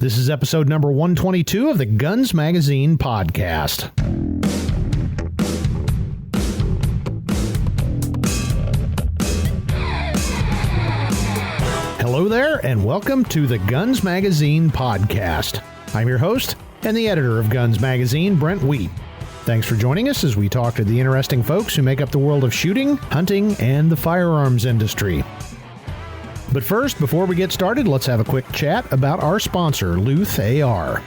This is episode number 122 of the Guns Magazine podcast. Hello there, and welcome to the Guns Magazine podcast. I'm your host and the editor of Guns Magazine, Brent. Thanks for joining us as we talk to the interesting folks who make up the world of shooting, hunting, and the firearms industry. But first, before we get started, let's have a quick chat about our sponsor, Luth-AR.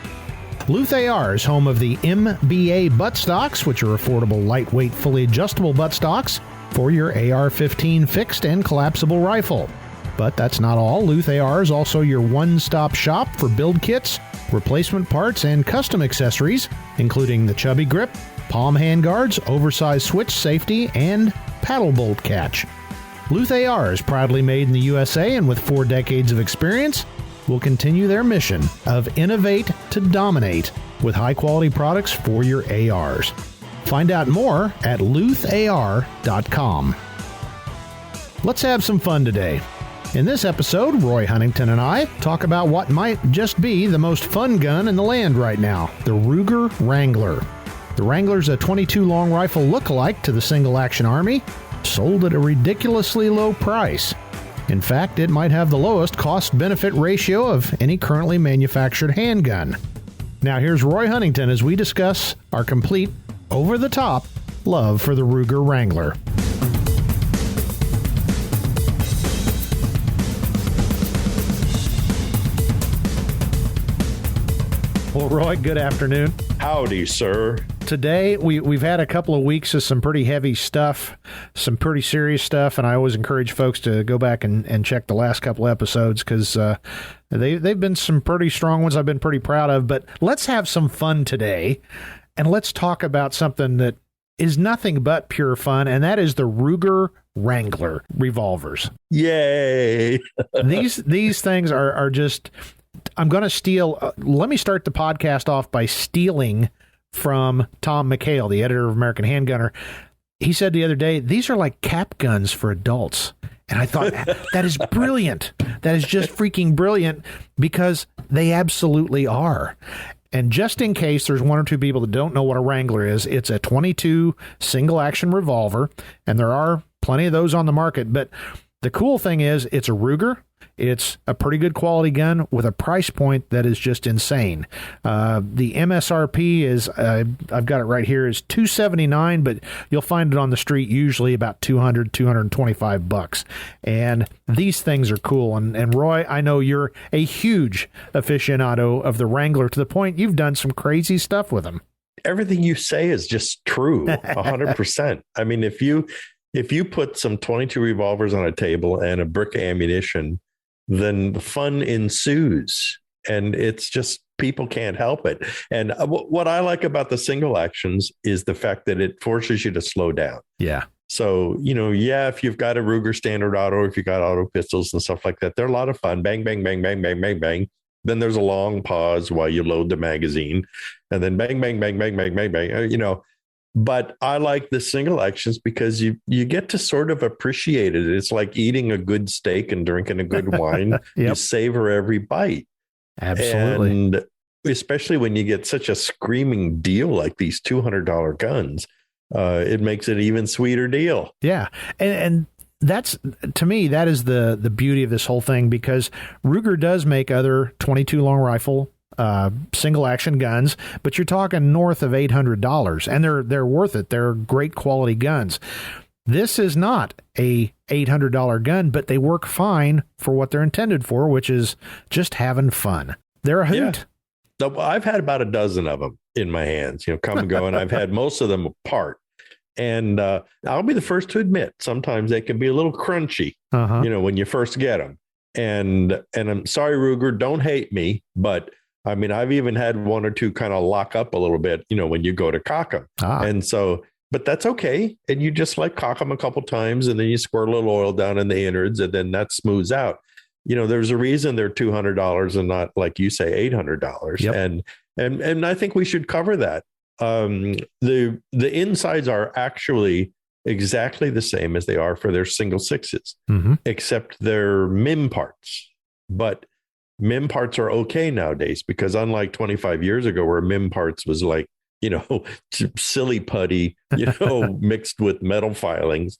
Luth-AR is home of the MBA buttstocks, which are affordable, lightweight, fully adjustable buttstocks for your AR-15 fixed and collapsible rifle. But that's not all. Luth-AR is also your one-stop shop for build kits, replacement parts, and custom accessories, including the chubby grip, palm handguards, oversized switch safety, and paddle bolt catch. Luth-AR is proudly made in the USA, and with 4 decades of experience, will continue their mission of innovate to dominate with high-quality products for your ARs. Find out more at Luth-AR.com. Let's have some fun today. In this episode, Roy Huntington and I talk about what might just be the most fun gun in the land right now, the Ruger Wrangler. The Wrangler's a .22 long rifle look-alike to the single-action Army, sold at a ridiculously low price. In fact, it might have the lowest cost-benefit ratio of any currently manufactured handgun. Now here's Roy Huntington as we discuss our complete, over-the-top love for the Ruger Wrangler. Well, Roy, good afternoon. Howdy, sir. Today, we've had a couple of weeks of some pretty heavy stuff, some pretty serious stuff, and I always encourage folks to go back and check the last couple of episodes because they've been some pretty strong ones I've been pretty proud of. But let's have some fun today, and let's talk about something that is nothing but pure fun, and that is the Ruger Wrangler revolvers. Yay! These things are just... I'm going to steal. Let me start the podcast off by stealing from Tom McHale, the editor of American Handgunner. He said the other day, these are like cap guns for adults. And I thought, that is brilliant. That is just freaking brilliant because they absolutely are. And just in case there's one or two people that don't know what a Wrangler is, it's a .22 single-action revolver, and there are plenty of those on the market. But the cool thing is it's a Ruger. It's a pretty good quality gun with a price point that is just insane. The MSRP is, I've got it right here, is $279, but you'll find it on the street usually about $225. And these things are cool. And Roy, I know you're a huge aficionado of the Wrangler to the point you've done some crazy stuff with them. Everything you say is just true, 100%. I mean, if you put some .22 revolvers on a table and a brick of ammunition, then the fun ensues, and it's just people can't help it. And what I like about the single actions is the fact that it forces you to slow down. Yeah. So, if you've got a Ruger standard auto, if you've got auto pistols and stuff like that, they're a lot of fun. Bang, bang, bang, bang, bang, bang, bang. Then there's a long pause while you load the magazine, and then bang, bang, bang, bang, bang, bang, bang, But I like the single actions because you get to sort of appreciate it. It's like eating a good steak and drinking a good wine. Yep. You savor every bite. Absolutely. And especially when you get such a screaming deal like these $200 guns, it makes it an even sweeter deal. Yeah. And that's, to me, that is the beauty of this whole thing, because Ruger does make other .22 long rifle single action guns, but you're talking north of $800, and they're worth it. They're great quality guns. This is not a $800 gun, but they work fine for what they're intended for, which is just having fun. They're a hoot. Yeah. So I've had about a dozen of them in my hands, come and go, and I've had most of them apart. And I'll be the first to admit, sometimes they can be a little crunchy, when you first get them. And I'm sorry, Ruger, don't hate me, but I mean, I've even had one or two kind of lock up a little bit, when you go to cock them. And so, but that's okay. And you just cock them a couple times, and then you squirt a little oil down in the innards, and then that smooths out. There's a reason they're $200 and not, like you say, $800. Yep. And I think we should cover that. The insides are actually exactly the same as they are for their single sixes, except they're MIM parts. But MIM parts are okay nowadays, because unlike 25 years ago where MIM parts was like, silly putty, mixed with metal filings,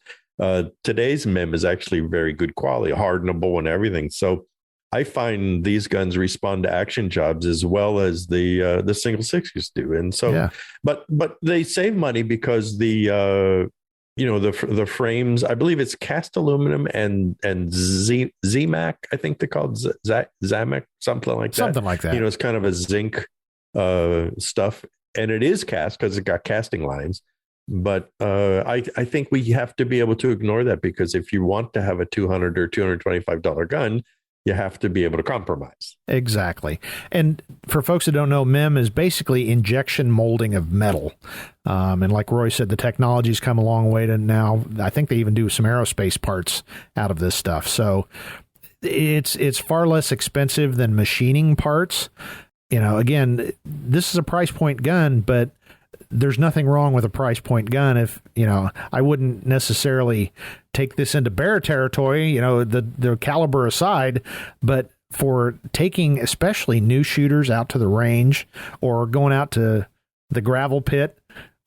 today's MIM is actually very good quality, hardenable and everything. So I find these guns respond to action jobs as well as the single sixes do. And so, but they save money because the frames, I believe it's cast aluminum and ZMAC, I think they're called ZAMAC, something like that. Something like that. It's kind of a zinc stuff, and it is cast because it got casting lines. But I think we have to be able to ignore that, because if you want to have a $200 or $225 gun, you have to be able to compromise. Exactly. And for folks that don't know, MIM is basically injection molding of metal. And like Roy said, the technology's come a long way to now. I think they even do some aerospace parts out of this stuff. So it's far less expensive than machining parts. Again, this is a price point gun, but there's nothing wrong with a price point gun. If, I wouldn't necessarily take this into bear territory, the caliber aside, but for taking especially new shooters out to the range or going out to the gravel pit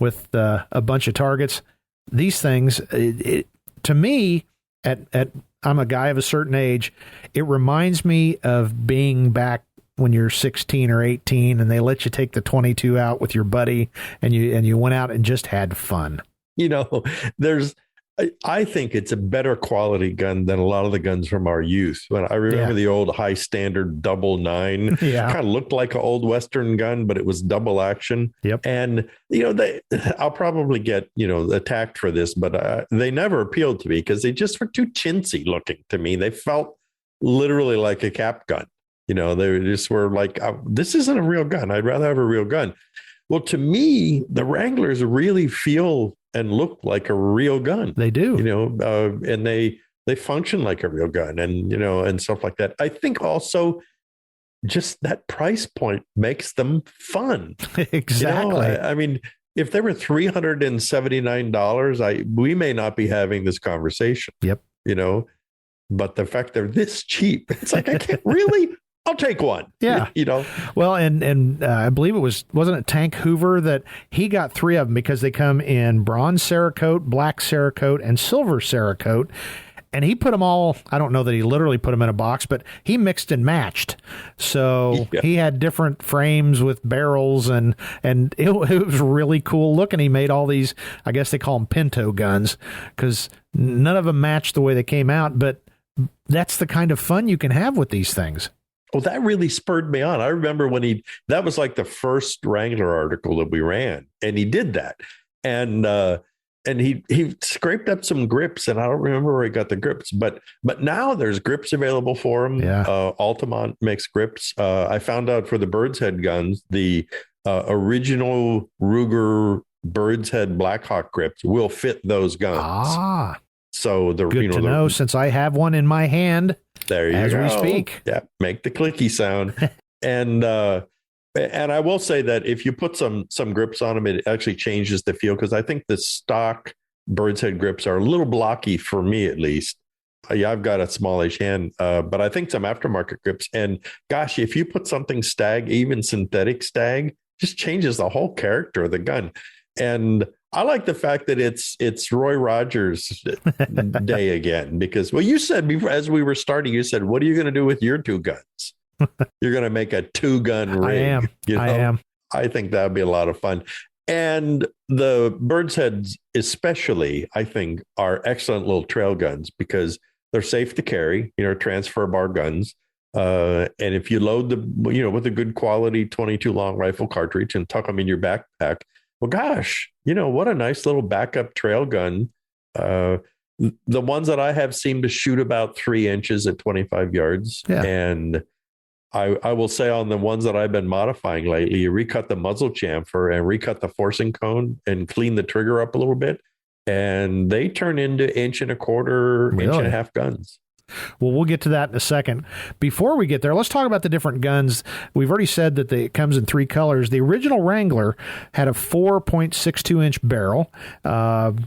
with a bunch of targets, these things, to me, I'm a guy of a certain age, it reminds me of being back when you're 16 or 18 and they let you take the 22 out with your buddy and you went out and just had fun. I think it's a better quality gun than a lot of the guns from our youth. When I remember the old high standard .9, kind of looked like an old Western gun, but it was double action. Yep. And, I'll probably get, attacked for this, but they never appealed to me because they just were too chintzy looking to me. They felt literally like a cap gun. They just were like, this isn't a real gun. I'd rather have a real gun. Well, to me, the Wranglers really feel and look like a real gun. They do. And they function like a real gun and stuff like that. I think also just that price point makes them fun. Exactly. I mean, if they were $379, we may not be having this conversation. Yep. But the fact they're this cheap, it's like, I can't really... I'll take one. Yeah. Well, and I believe wasn't it Tank Hoover that he got 3 of them because they come in bronze Cerakote, black Cerakote, and silver Cerakote. And he put them all, I don't know that he literally put them in a box, but he mixed and matched. So he had different frames with barrels and it was really cool looking. He made all these, I guess they call them Pinto guns, because none of them matched the way they came out. But that's the kind of fun you can have with these things. Well, that really spurred me on. I remember when that was like the first Wrangler article that we ran, and he did that. And he scraped up some grips, and I don't remember where he got the grips, but now there's grips available for him. Yeah. Altamont makes grips. I found out for the Bird's Head guns, the original Ruger Bird's Head Blackhawk grips will fit those guns. So good to know, since I have one in my hand. There you go. As we speak. Yeah, make the clicky sound. And I will say that if you put some grips on them, it actually changes the feel, because I think the stock Bird's Head grips are a little blocky for me, at least. I've got a smallish hand, but I think some aftermarket grips. And gosh, if you put something Stag, even synthetic Stag, just changes the whole character of the gun. And I like the fact that it's Roy Rogers' day again, because, well, you said before, as we were starting, you said, what are you going to do with your 2 guns? You're going to make a 2-gun rig. I am. I think that would be a lot of fun. And the Bird's Heads especially, I think, are excellent little trail guns because they're safe to carry, transfer bar guns. And if you load with a good quality 22 long rifle cartridge and tuck them in your backpack, well, gosh, what a nice little backup trail gun. The ones that I have seem to shoot about 3 inches at 25 yards. Yeah. And I will say on the ones that I've been modifying lately, you recut the muzzle chamfer and recut the forcing cone and clean the trigger up a little bit. And they turn into 1.25 inch and a half guns. Well, we'll get to that in a second. Before we get there, let's talk about the different guns. We've already said that it comes in 3 colors. The original Wrangler had a 4.62 inch barrel,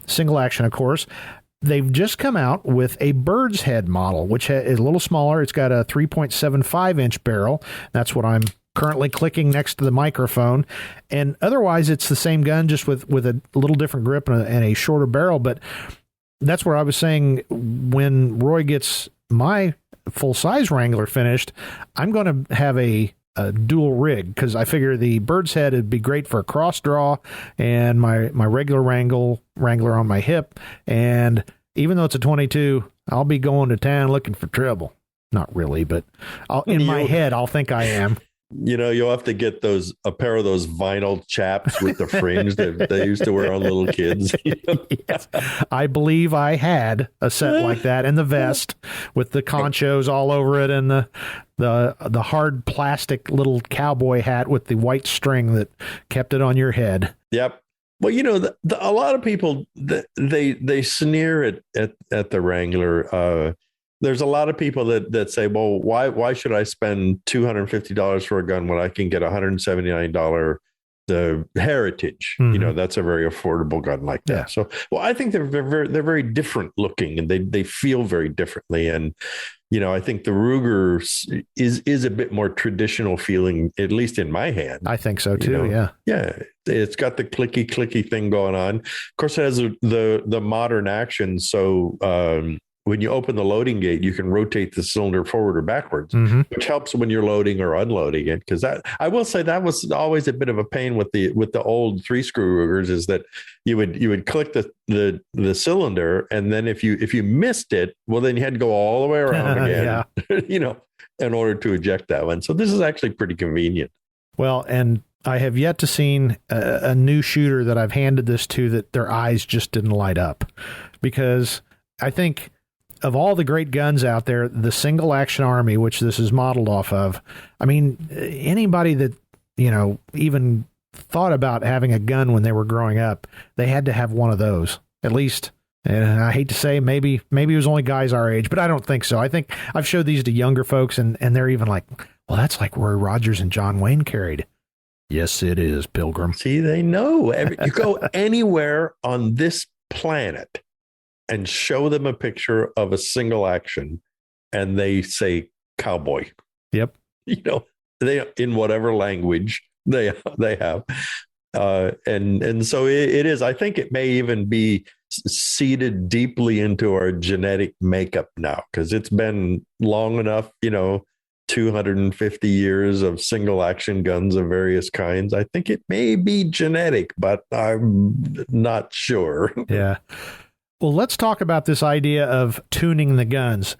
single action, of course. they've just come out with a bird's head model, which is a little smaller. It's got a 3.75-inch barrel. That's what I'm currently clicking next to the microphone. And otherwise, it's the same gun, just with a little different grip and a shorter barrel. But that's where I was saying, when Roy gets my full-size Wrangler finished, I'm going to have a dual rig, because I figure the bird's head would be great for a cross draw and my regular Wrangler on my hip. And even though it's a 22, I'll be going to town looking for trouble. Not really, but in my head, I'll think I am. You'll have to get a pair of those vinyl chaps with the fringe that they used to wear on little kids. Yes. I believe I had a set like that, and the vest with the conchos all over it, and the hard plastic little cowboy hat with the white string that kept it on your head. Yep. Well, a lot of people, they sneer at the Wrangler. There's a lot of people that say, well, why should I spend $250 for a gun when I can get $179 the Heritage? Mm-hmm. That's a very affordable gun like that. Yeah. So, well, I think they're very different looking, and they feel very differently. And I think the Ruger is a bit more traditional feeling, at least in my hand. I think so too. Yeah. Yeah. It's got the clicky thing going on. Of course, it has the modern action. So, when you open the loading gate, you can rotate the cylinder forward or backwards, mm-hmm. which helps when you're loading or unloading it. Because I will say that was always a bit of a pain with the old 3-screw Rugers, is that you would click the cylinder, and then if you missed it, well, then you had to go all the way around again, in order to eject that one. So this is actually pretty convenient. Well, and I have yet to seen a new shooter that I've handed this to that their eyes just didn't light up, because I think, of all the great guns out there, the single action Army, which this is modeled off of, I mean, anybody that, even thought about having a gun when they were growing up, they had to have one of those, at least. And I hate to say, maybe it was only guys our age, but I don't think so. I think I've showed these to younger folks, and they're even like, well, that's like Roy Rogers and John Wayne carried. Yes, it is, Pilgrim. See, they know. You go anywhere on this planet and show them a picture of a single action, and they say cowboy. Yep. They, in whatever language they have. And so it is, I think it may even be seeded deeply into our genetic makeup now, because it's been long enough, 250 years of single action guns of various kinds. I think it may be genetic, but I'm not sure. Yeah. Well, let's talk about this idea of tuning the guns.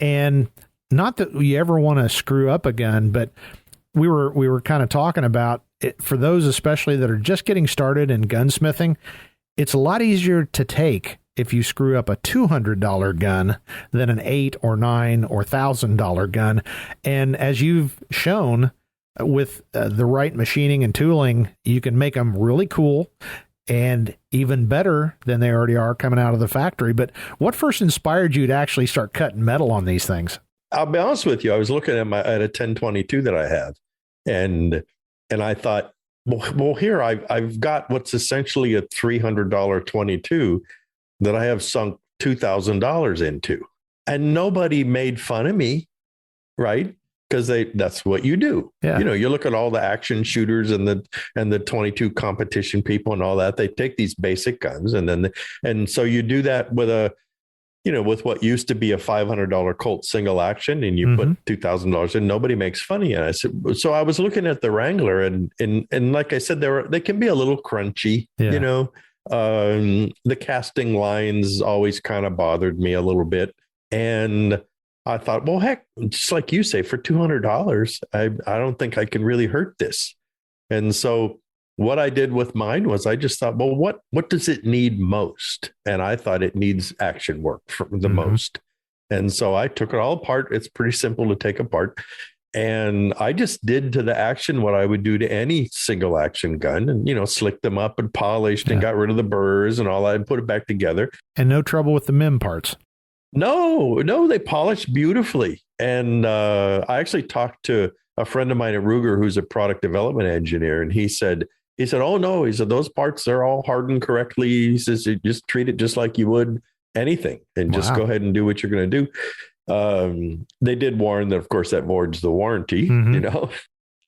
And not that we ever want to screw up a gun, but we were kind of talking about it, for those especially that are just getting started in gunsmithing, it's a lot easier to take if you screw up a $200 gun than an $800 or $900 or $1,000 gun. And as you've shown, with the right machining and tooling, you can make them really cool and even better than they already are coming out of the factory. But what first inspired you to actually start cutting metal on these things? I'll be honest with you. I was looking at a 1022 that I have, and I thought, well, here I've got what's essentially a $300 22 that I have sunk $2,000 into, and nobody made fun of me, right? Because that's what you do. Yeah. You look at all the action shooters and the 22 competition people and all that. They take these basic guns, and so you do that with with what used to be a $500 Colt single action, and you mm-hmm. put $2,000 in. Nobody makes fun of you. And I said, so I was looking at the Wrangler, and like I said, they can be a little crunchy. Yeah. The casting lines always kind of bothered me a little bit, and I thought, well, heck, just like you say, for $200, I don't think I can really hurt this. And so what I did with mine was I just thought, well, what does it need most? And I thought it needs action work for the mm-hmm. most. And so I took it all apart. It's pretty simple to take apart. And I just did to the action what I would do to any single action gun, and, slicked them up and polished and got rid of the burrs and all that and put it back together. And no trouble with the MIM parts. No, they polished beautifully. And I actually talked to a friend of mine at Ruger who's a product development engineer, and he said, oh no, he said, those parts, they're all hardened correctly. He says, you just treat it just like you would anything and just go ahead and do what you're going to do. They did warn that, of course, that voids the warranty.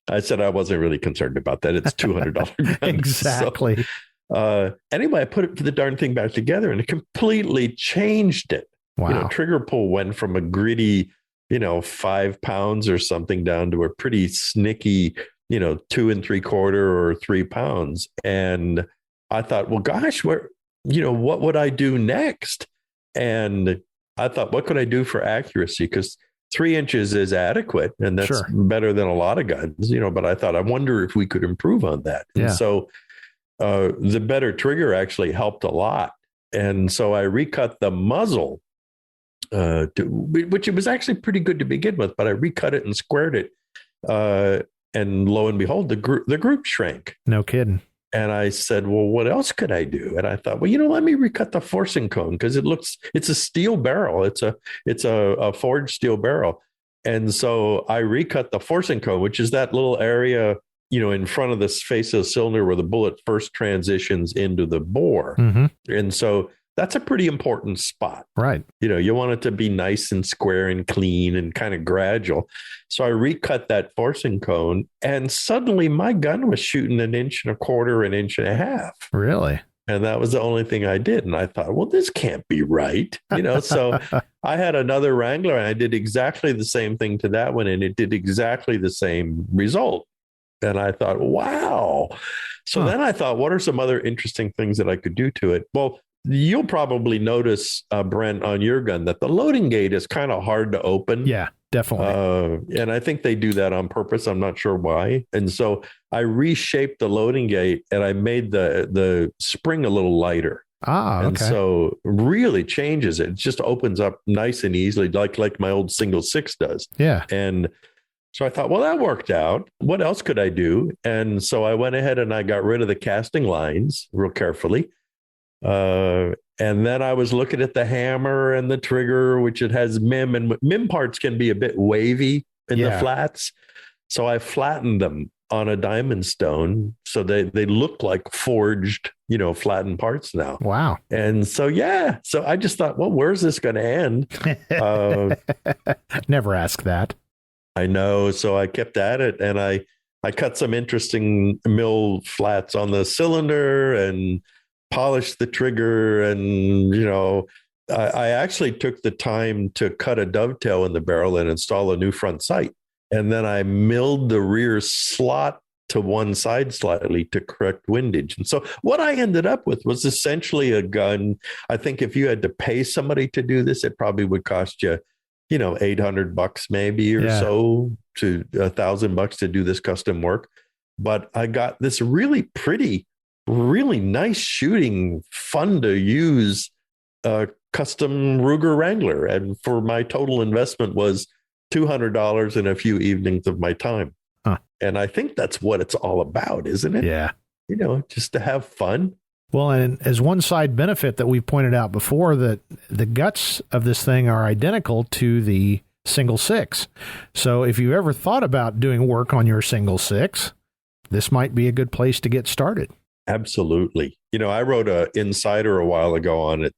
I said I wasn't really concerned about that. It's $200 gun. Exactly. So, anyway, I put the darn thing back together and it completely changed it. Wow. Trigger pull went from a gritty, 5 pounds or something down to a pretty snicky, 2 3/4 or 3 pounds. And I thought, well, gosh, what would I do next? And I thought, what could I do for accuracy? Because 3 inches is adequate, and that's better than a lot of guns, but I thought, I wonder if we could improve on that. Yeah. And so the better trigger actually helped a lot. And so I recut the muzzle, which it was actually pretty good to begin with, but I recut it and squared it. And lo and behold, the group shrank. No kidding. And I said, well, what else could I do? And I thought, well, let me recut the forcing cone because it's a steel barrel. It's a forged steel barrel. And so I recut the forcing cone, which is that little area, in front of the face of the cylinder where the bullet first transitions into the bore. And so that's a pretty important spot. Right. You want it to be nice and square and clean and kind of gradual. So I recut that forcing cone and suddenly my gun was shooting 1 1/4 inches, 1.5 inches. Really? And that was the only thing I did. And I thought, well, this can't be right. So I had another Wrangler and I did exactly the same thing to that one. And it did exactly the same result. And I thought, wow. So then I thought, what are some other interesting things that I could do to it? Well, you'll probably notice, Brent, on your gun that the loading gate is kind of hard to open. Yeah, definitely. And I think they do that on purpose. I'm not sure why. And so I reshaped the loading gate and I made the spring a little lighter. Okay. And so really changes it. It just opens up nice and easily, like my old single 6 does. Yeah. And so I thought, well, that worked out. What else could I do? And so I went ahead and I got rid of the casting lines real carefully. And then I was looking at the hammer and the trigger, which it has MIM, and MIM parts can be a bit wavy in the flats. So I flattened them on a diamond stone. So they look like forged, flattened parts now. Wow. And so, so I just thought, well, where's this going to end? Never ask that. I know. So I kept at it and I cut some interesting mill flats on the cylinder and polished the trigger. And, I actually took the time to cut a dovetail in the barrel and install a new front sight. And then I milled the rear slot to one side slightly to correct windage. And so what I ended up with was essentially a gun. I think if you had to pay somebody to do this, it probably would cost you, $800 maybe or so to $1,000 to do this custom work. But I got this really pretty, really nice shooting, fun to use custom Ruger Wrangler. And for my total investment was $200 in a few evenings of my time. And I think that's what it's all about, isn't it? Yeah. Just to have fun. Well, and as one side benefit that we've pointed out before, that the guts of this thing are identical to the single 6. So if you've ever thought about doing work on your single 6, this might be a good place to get started. Absolutely. I wrote an insider a while ago on it.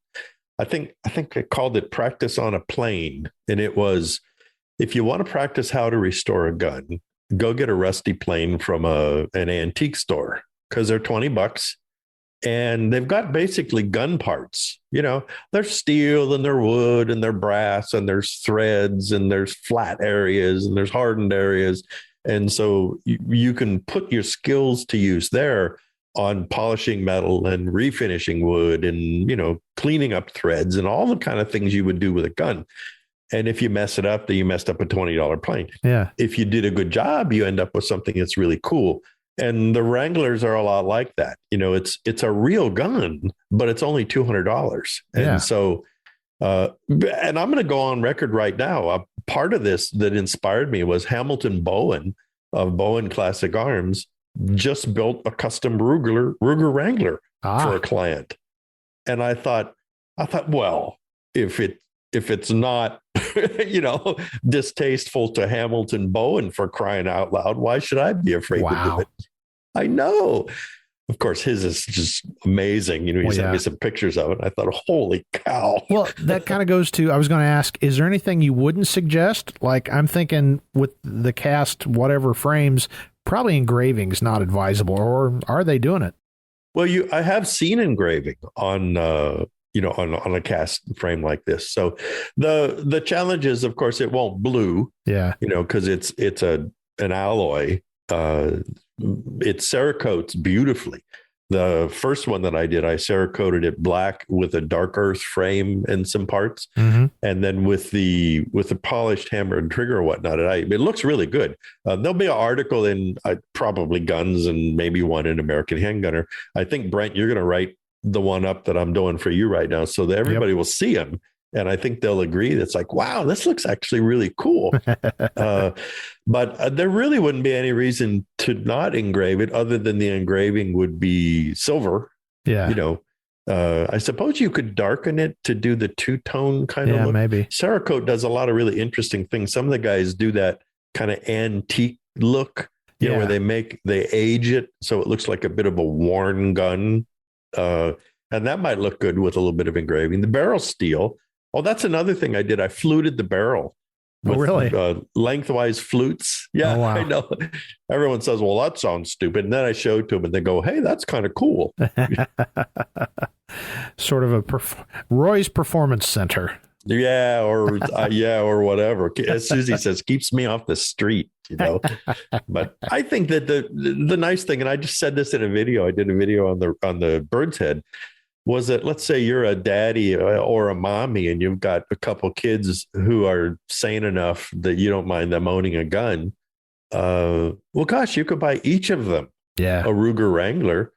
I think I called it Practice on a Plane. And it was, if you want to practice how to restore a gun, go get a rusty plane from an antique store because they're $20. And they've got basically gun parts, they're steel and they're wood and they're brass and there's threads and there's flat areas and there's hardened areas. And so you can put your skills to use there on polishing metal and refinishing wood and, cleaning up threads and all the kind of things you would do with a gun. And if you mess it up, then you messed up a $20 plane. Yeah. If you did a good job, you end up with something that's really cool. And the Wranglers are a lot like that. It's a real gun, but it's only $200. And so, and I'm going to go on record right now. A part of this that inspired me was Hamilton Bowen of Bowen Classic Arms just built a custom Ruger Wrangler for a client. And I thought, well, if it's not, distasteful to Hamilton Bowen, for crying out loud, why should I be afraid to do it? I know. Of course, his is just amazing. He sent me some pictures of it. I thought, holy cow. Well, that kind of goes to, I was going to ask, is there anything you wouldn't suggest? Like, I'm thinking with the cast, whatever frames, probably engraving's not advisable, or are they doing it? Well, I have seen engraving on, on a cast frame like this. So the challenge is, of course, it won't blue. Yeah. Because it's an alloy. It Cerakotes beautifully. The first one that I did, I Cerakoted it black with a dark earth frame and some parts, and then with the polished hammer and trigger or whatnot, it looks really good. There'll be an article in probably Guns and maybe one in American Handgunner. I think, Brent, you're going to write the one up that I'm doing for you right now, so that everybody will see them. And I think they'll agree. It's like, wow, this looks actually really cool. But there really wouldn't be any reason to not engrave it other than the engraving would be silver. Yeah. I suppose you could darken it to do the two-tone kind of look. Maybe. Cerakote does a lot of really interesting things. Some of the guys do that kind of antique look, where they age it so it looks like a bit of a worn gun. And that might look good with a little bit of engraving. The barrel steel. Oh, that's another thing I did. I fluted the barrel with lengthwise flutes. Yeah, wow. I know. Everyone says, well, that sounds stupid. And then I showed to them and they go, hey, that's kind of cool. Sort of a Roy's Performance Center. Yeah, or whatever. As Susie says, keeps me off the street, But I think that the nice thing, and I just said this in a video, I did a video on the bird's head, was that, let's say you're a daddy or a mommy and you've got a couple kids who are sane enough that you don't mind them owning a gun. Well, gosh, you could buy each of them a Ruger Wrangler.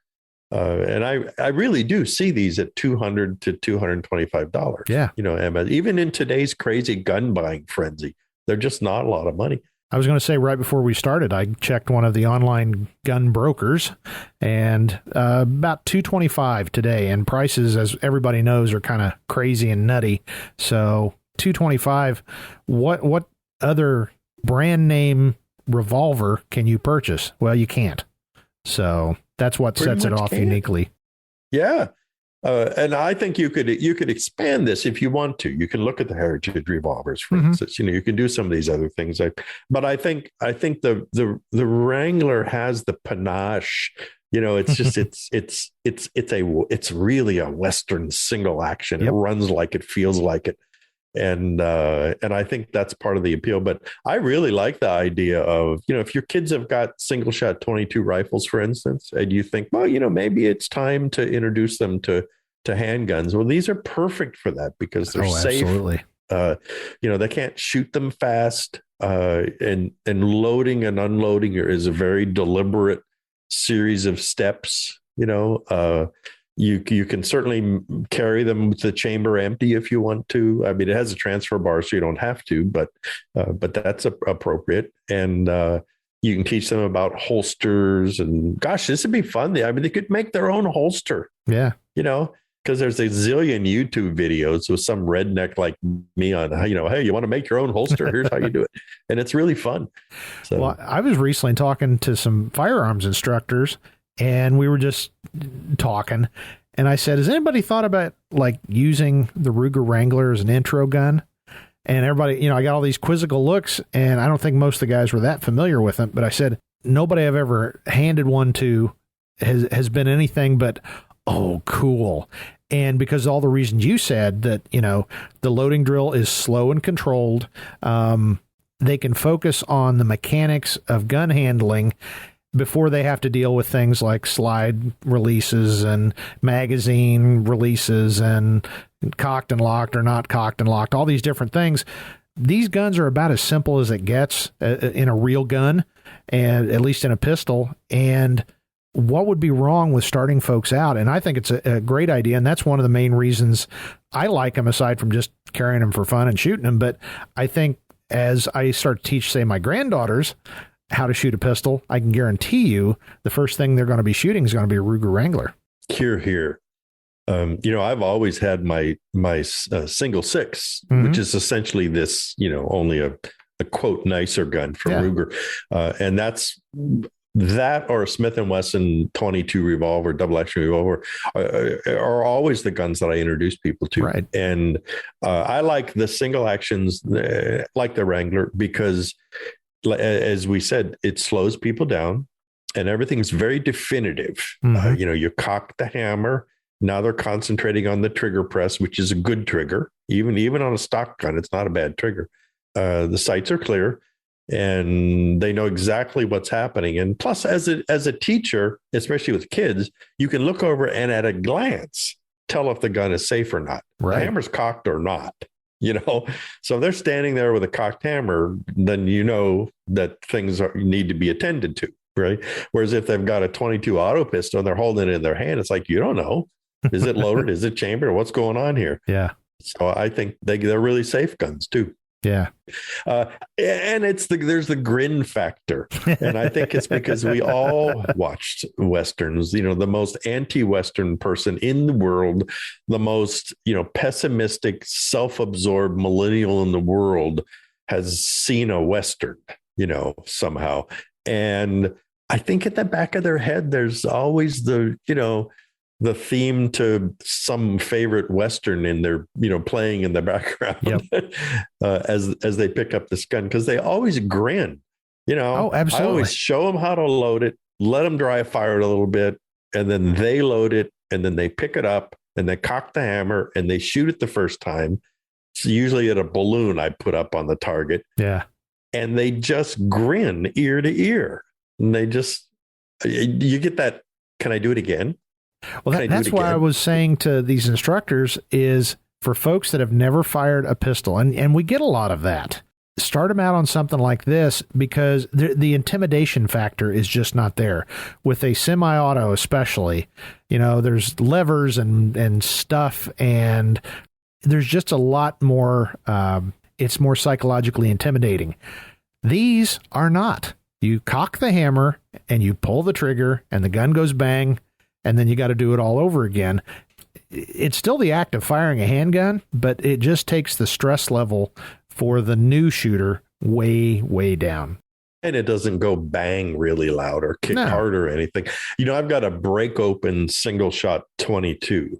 And I really do see these at $200 to $225. Yeah. Emma, even in today's crazy gun buying frenzy, they're just not a lot of money. I was going to say right before we started, I checked one of the online gun brokers and about $225 today, and prices, as everybody knows, are kind of crazy and nutty. So $225, what other brand name revolver can you purchase? Well, you can't. So that's what sets it off uniquely. Yeah. And I think you could expand this if you want to. You can look at the heritage revolvers, for instance. You can do some of these other things. But I think the Wrangler has the panache. It's just it's really a Western single action. Yep. It runs like it, feels like it, and I think that's part of the appeal. But I really like the idea of if your kids have got single shot 22 rifles, for instance, and you think, well, maybe it's time to introduce them to handguns. Well, these are perfect for that because they're safe. Absolutely. They can't shoot them fast, and loading and unloading is a very deliberate series of steps. You can certainly carry them with the chamber empty if you want to. I mean, it has a transfer bar, so you don't have to, but that's appropriate. And you can teach them about holsters. And gosh, this would be fun. I mean, they could make their own holster. Yeah, because there's a zillion YouTube videos with some redneck like me on, hey, you want to make your own holster? Here's how you do it. And it's really fun. So, well, I was recently talking to some firearms instructors, and we were just talking, and I said, has anybody thought about like using the Ruger Wrangler as an intro gun? And everybody, I got all these quizzical looks, and I don't think most of the guys were that familiar with them, but I said, nobody I've ever handed one to has been anything but, oh, cool. And because of all the reasons you said, that, the loading drill is slow and controlled, they can focus on the mechanics of gun handling before they have to deal with things like slide releases and magazine releases and cocked and locked or not cocked and locked, all these different things. These guns are about as simple as it gets in a real gun, and at least in a pistol. And what would be wrong with starting folks out? And I think it's a great idea. And that's one of the main reasons I like them, aside from just carrying them for fun and shooting them. But I think as I start to teach, say, my granddaughters how to shoot a pistol, I can guarantee you the first thing they're going to be shooting is going to be a Ruger Wrangler. Here. I've always had my single six, which is essentially this, only a quote nicer gun from Ruger. And that's that or a Smith & Wesson 22 revolver, double action revolver are always the guns that I introduce people to. Right. And I like the single actions, like the Wrangler, because as we said, it slows people down and everything's very definitive. You cock the hammer. Now they're concentrating on the trigger press, which is a good trigger. Even on a stock gun, it's not a bad trigger. The sights are clear and they know exactly what's happening. And plus, as a teacher, especially with kids, you can look over and at a glance tell if the gun is safe or not. Right. The hammer's cocked or not. So if they're standing there with a cocked hammer, then you know that things need to be attended to, right? Whereas if they've got a 22 auto pistol and they're holding it in their hand, it's like, you don't know. Is it loaded? Is it chambered? What's going on here? Yeah. So I think they're really safe guns too. Yeah. And there's the grin factor. And I think it's because we all watched Westerns, the most anti-Western person in the world, the most, pessimistic, self-absorbed millennial in the world has seen a Western, somehow. And I think at the back of their head, there's always the theme to some favorite Western in their, playing in the background. Yep. as they pick up this gun, because they always grin, Oh, absolutely. I always show them how to load it, let them dry fire it a little bit, and then they load it, and then they pick it up and they cock the hammer and they shoot it the first time. It's usually at a balloon I put up on the target. Yeah. And they just grin ear to ear. And you get that, can I do it again? Well, that's why I was saying to these instructors is for folks that have never fired a pistol, and we get a lot of that, start them out on something like this because the intimidation factor is just not there. With a semi-auto especially, there's levers and stuff, and there's just a lot more, it's more psychologically intimidating. These are not. You cock the hammer and you pull the trigger and the gun goes bang, and then you got to do it all over again. It's still the act of firing a handgun, but it just takes the stress level for the new shooter way, way down. And it doesn't go bang really loud or kick hard or anything. I've got a break open single shot 22,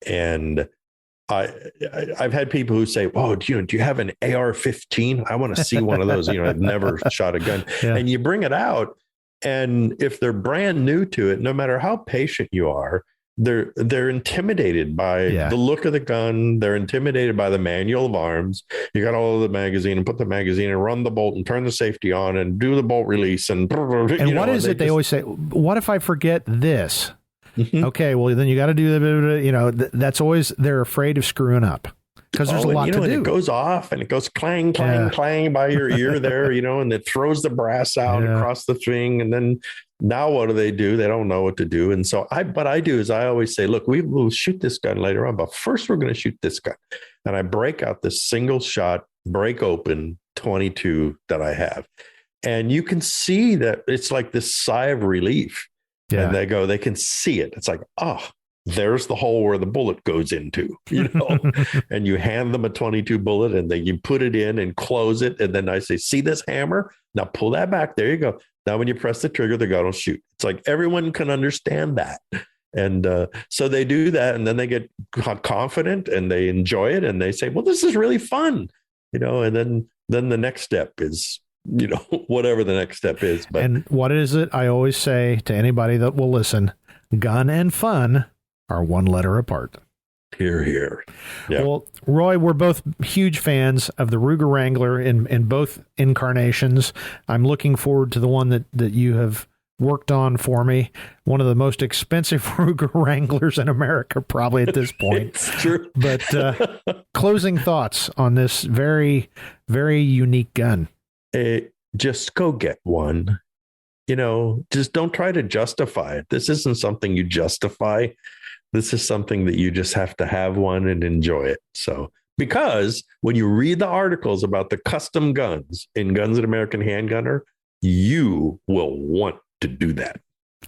and I've had people who say, "Oh, do you have an AR-15? I want to see one of those." I've never shot a gun. Yeah. And you bring it out, and if they're brand new to it, no matter how patient you are, they're intimidated by the look of the gun. They're intimidated by the manual of arms. You got all of the magazine and put the magazine and run the bolt and turn the safety on and do the bolt release. And what is it? They always say, what if I forget this? Mm-hmm. Okay, well, then you got to do that's always, they're afraid of screwing up. Because there's a lot to do. And it goes off and it goes clang, clang, clang by your ear there, and it throws the brass out across the thing. And then now what do? They don't know what to do. And so what I do is I always say, look, we will shoot this gun later on, but first we're going to shoot this gun. And I break out this single shot, break open 22 that I have. And you can see that it's like this sigh of relief. Yeah. And they can see it. It's like, there's the hole where the bullet goes into, and you hand them a 22 bullet and then you put it in and close it. And then I say, see this hammer? Now pull that back. There you go. Now, when you press the trigger, the gun will shoot. It's like everyone can understand that. And so they do that, and then they get confident and they enjoy it. And they say, well, this is really fun, and then the next step is, whatever the next step is. But, and what is it? I always say to anybody that will listen, gun and fun are one letter apart. Hear, hear. Yeah. Well, Roy, we're both huge fans of the Ruger Wrangler in both incarnations. I'm looking forward to the one that you have worked on for me. One of the most expensive Ruger Wranglers in America, probably at this point. It's true. But closing thoughts on this very, very unique gun. Just go get one. Just don't try to justify it. This isn't something you justify. This is something that you just have to have one and enjoy it. So, because when you read the articles about the custom guns in Guns and American Handgunner, you will want to do that.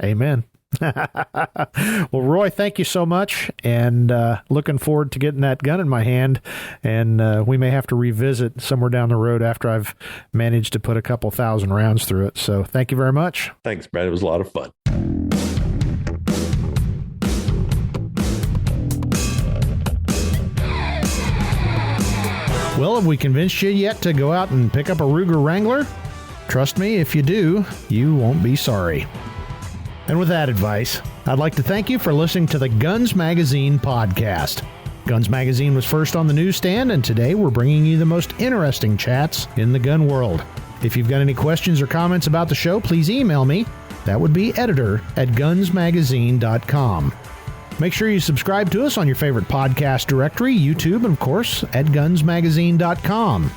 Amen. Well, Roy, thank you so much, and looking forward to getting that gun in my hand, and we may have to revisit somewhere down the road after I've managed to put a couple thousand rounds through it. So thank you very much. Thanks, Brent. It was a lot of fun. Well, have we convinced you yet to go out and pick up a Ruger Wrangler? Trust me, if you do, you won't be sorry. And with that advice, I'd like to thank you for listening to the Guns Magazine podcast. Guns Magazine was first on the newsstand, and today we're bringing you the most interesting chats in the gun world. If you've got any questions or comments about the show, please email me. That would be editor@gunsmagazine.com. Make sure you subscribe to us on your favorite podcast directory, YouTube, and of course, at gunsmagazine.com.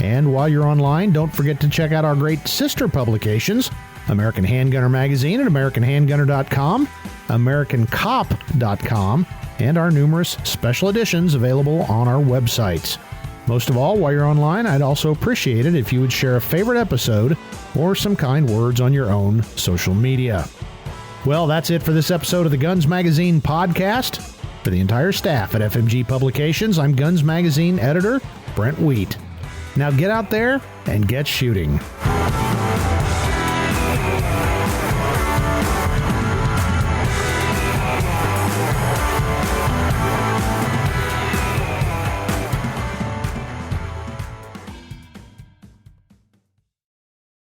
And while you're online, don't forget to check out our great sister publications, American Handgunner Magazine at AmericanHandgunner.com, AmericanCop.com, and our numerous special editions available on our websites. Most of all, while you're online, I'd also appreciate it if you would share a favorite episode or some kind words on your own social media. Well, that's it for this episode of the Guns Magazine podcast. For the entire staff at FMG Publications, I'm Guns Magazine editor Brent Wheat. Now get out there and get shooting.